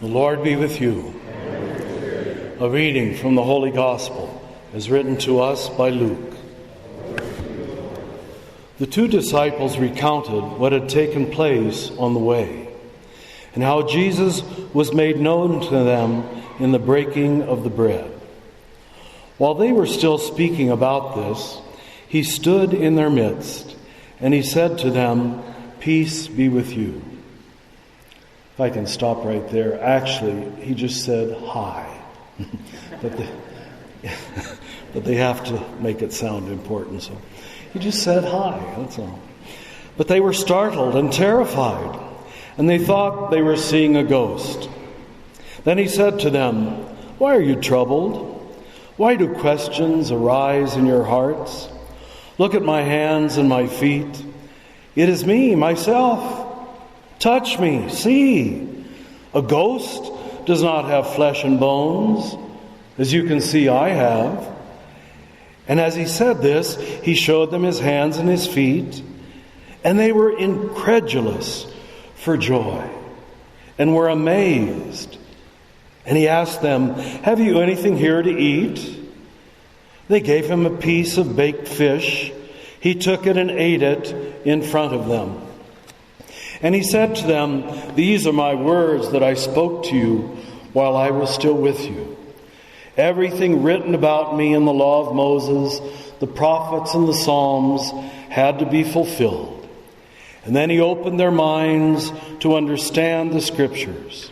The Lord be with you. A reading from the Holy Gospel as written to us by Luke. The two disciples recounted what had taken place on the way, and how Jesus was made known to them in the breaking of the bread. While they were still speaking about this, he stood in their midst, and he said to them, "Peace be with you." If I can stop right there. Actually, he just said, "Hi." but they have to make it sound important, so he just said, "Hi," that's all. But they were startled and terrified, and they thought they were seeing a ghost. Then he said to them, "Why are you troubled? Why do questions arise in your hearts? Look at my hands and my feet. It is me, myself. Touch me, see. A ghost does not have flesh and bones, as you can see I have." And as he said this, he showed them his hands and his feet, and they were incredulous for joy and were amazed. And he asked them, "Have you anything here to eat?" They gave him a piece of baked fish. He took it and ate it in front of them. And he said to them, "These are my words that I spoke to you while I was still with you. Everything written about me in the law of Moses, the prophets and the Psalms had to be fulfilled." And then he opened their minds to understand the Scriptures.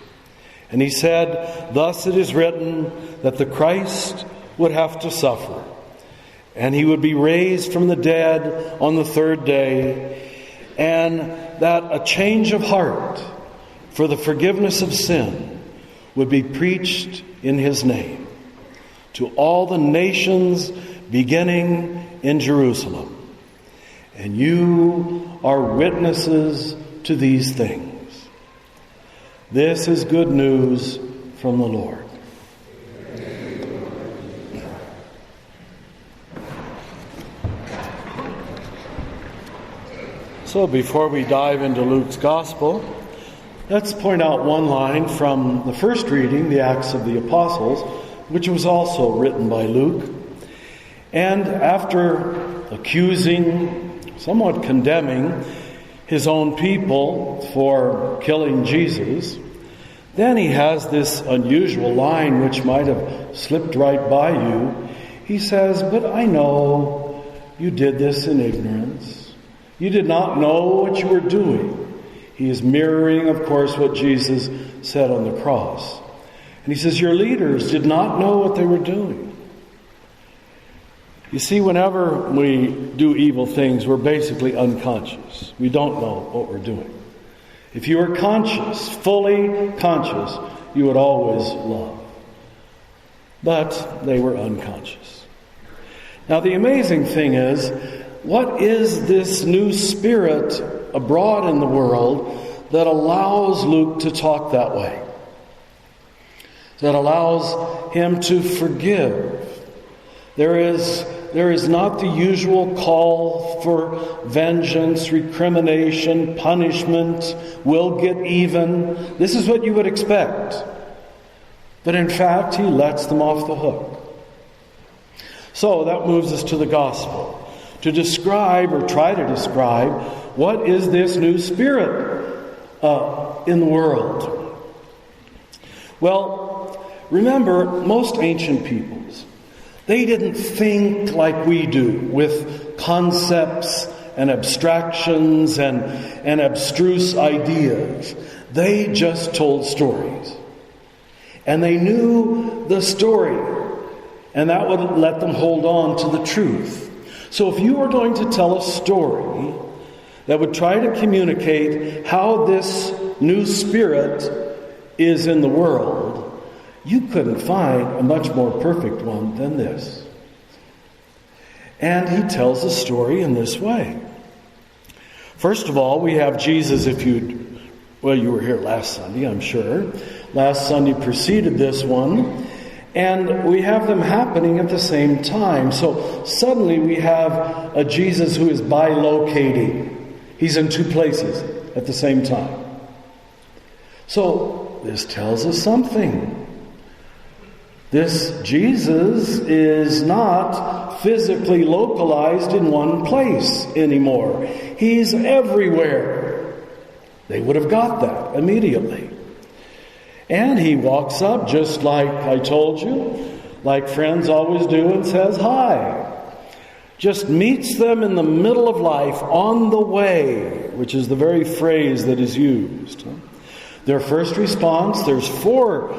And he said, "Thus it is written that the Christ would have to suffer, and he would be raised from the dead on the third day, and that a change of heart for the forgiveness of sin would be preached in his name to all the nations, beginning in Jerusalem. And you are witnesses to these things." This is good news from the Lord. So before we dive into Luke's Gospel, let's point out one line from the first reading, the Acts of the Apostles, which was also written by Luke. And after accusing, somewhat condemning, his own people for killing Jesus, then he has this unusual line which might have slipped right by you. He says, "But I know you did this in ignorance. You did not know what you were doing." He is mirroring, of course, what Jesus said on the cross. And he says, "Your leaders did not know what they were doing." You see, whenever we do evil things, we're basically unconscious. We don't know what we're doing. If you were conscious, fully conscious, you would always love. But they were unconscious. Now, the amazing thing is, what is this new spirit abroad in the world that allows Luke to talk that way? That allows him to forgive? There is not the usual call for vengeance, recrimination, punishment, will get even. This is what you would expect. But in fact, he lets them off the hook. So that moves us to the Gospel, to describe or try to describe what is this new spirit in the world. Well, remember, most ancient peoples, they didn't think like we do with concepts and abstractions and abstruse ideas. They just told stories. And they knew the story, and that would let them hold on to the truth. So if you were going to tell a story that would try to communicate how this new spirit is in the world, you couldn't find a much more perfect one than this. And he tells the story in this way. First of all, we have Jesus, you were here last Sunday, I'm sure. Last Sunday preceded this one. And we have them happening at the same time. So suddenly we have a Jesus who is bilocating. He's in two places at the same time. So this tells us something. This Jesus is not physically localized in one place anymore. He's everywhere. They would have got that immediately. And he walks up just like I told you, like friends always do, and says hi. Just meets them in the middle of life, on the way, which is the very phrase that is used. Their first response, there's 4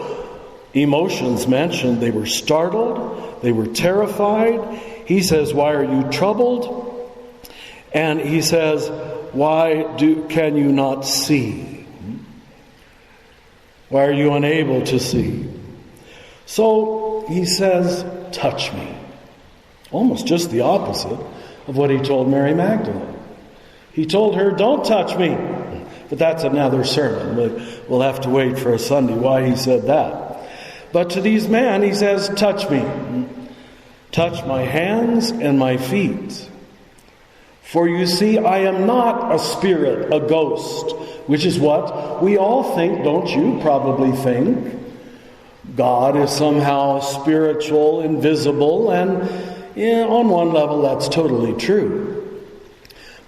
emotions mentioned. They were startled, they were terrified. He says, "Why are you troubled?" And he says, can you not see? Why are you unable to see? So he says, "Touch me." Almost just the opposite of what he told Mary Magdalene. He told her, "Don't touch me." But that's another sermon. We'll have to wait for a Sunday why he said that. But to these men, he says, "Touch me. Touch my hands and my feet. For you see, I am not a spirit, a ghost," which is what we all think, don't you probably think? God is somehow spiritual, invisible, and on one level that's totally true.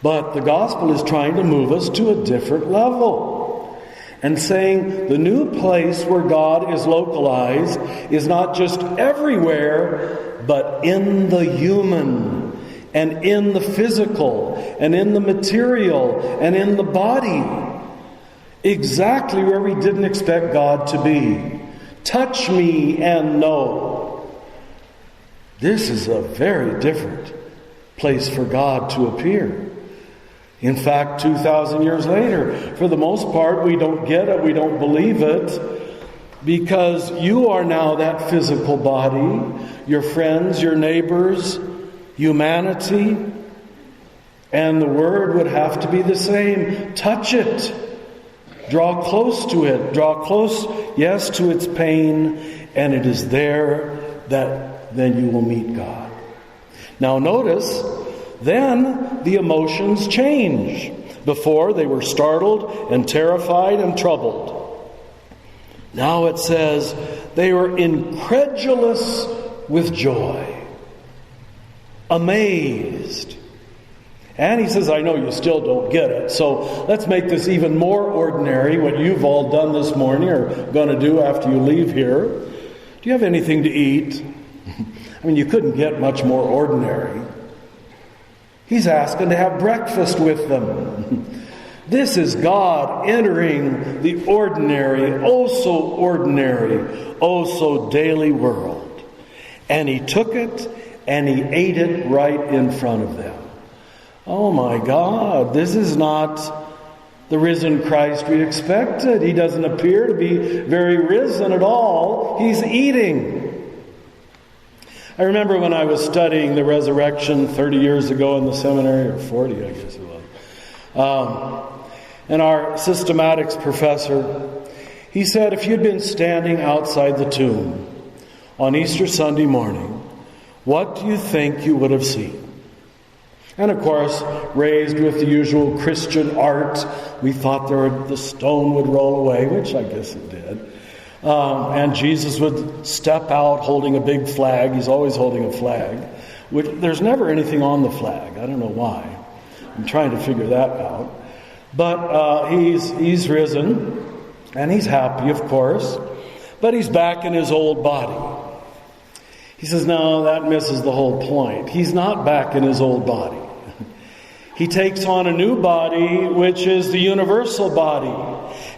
But the gospel is trying to move us to a different level. And saying the new place where God is localized is not just everywhere, but in the human, and in the physical, and in the material, and in the body. Exactly where we didn't expect God to be. Touch me and know. This is a very different place for God to appear. In fact, 2,000 years later, for the most part, we don't get it, we don't believe it, because you are now that physical body, your friends, your neighbors, humanity, and the word would have to be the same. Touch it. Draw close to it. Draw close, yes, to its pain, and it is there that then you will meet God. Now notice, then the emotions change. Before they were startled and terrified and troubled. Now it says they were incredulous with joy. Amazed. And he says, I know you still don't get it, so let's make this even more ordinary, what you've all done this morning or going to do after you leave here. Do you have anything to eat? I mean, you couldn't get much more ordinary. He's asking to have breakfast with them. This is God entering the ordinary, oh so daily world. And he took it and he ate it right in front of them. Oh my God, this is not the risen Christ we expected. He doesn't appear to be very risen at all. He's eating. I remember when I was studying the resurrection 30 years ago in the seminary, or 40 I guess it was. And our systematics professor, he said, if you'd been standing outside the tomb on Easter Sunday morning, what do you think you would have seen? And of course, raised with the usual Christian art, we thought the stone would roll away, which I guess it did. And Jesus would step out holding a big flag. He's always holding a flag. There's never anything on the flag. I don't know why. I'm trying to figure that out. But he's risen, and he's happy, of course. But he's back in his old body. He says, no, that misses the whole point. He's not back in his old body. He takes on a new body, which is the universal body.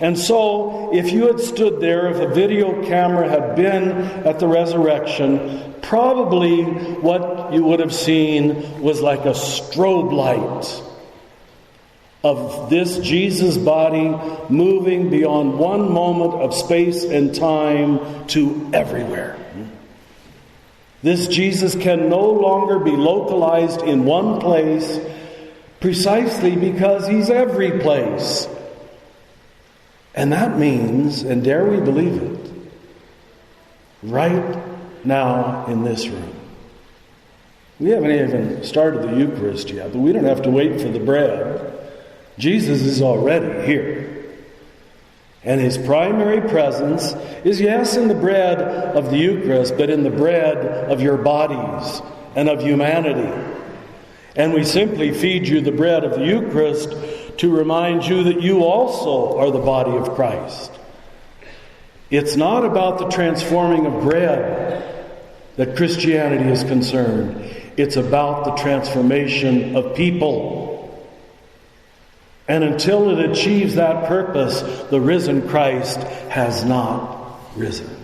And so, if you had stood there, if a video camera had been at the resurrection, probably what you would have seen was like a strobe light of this Jesus body moving beyond one moment of space and time to everywhere. This Jesus can no longer be localized in one place precisely because he's every place. And that means, and dare we believe it, right now in this room. We haven't even started the Eucharist yet, but we don't have to wait for the bread. Jesus is already here. And his primary presence is, yes, in the bread of the Eucharist, but in the bread of your bodies and of humanity. And we simply feed you the bread of the Eucharist to remind you that you also are the body of Christ. It's not about the transforming of bread that Christianity is concerned. It's about the transformation of people. And until it achieves that purpose, the risen Christ has not risen.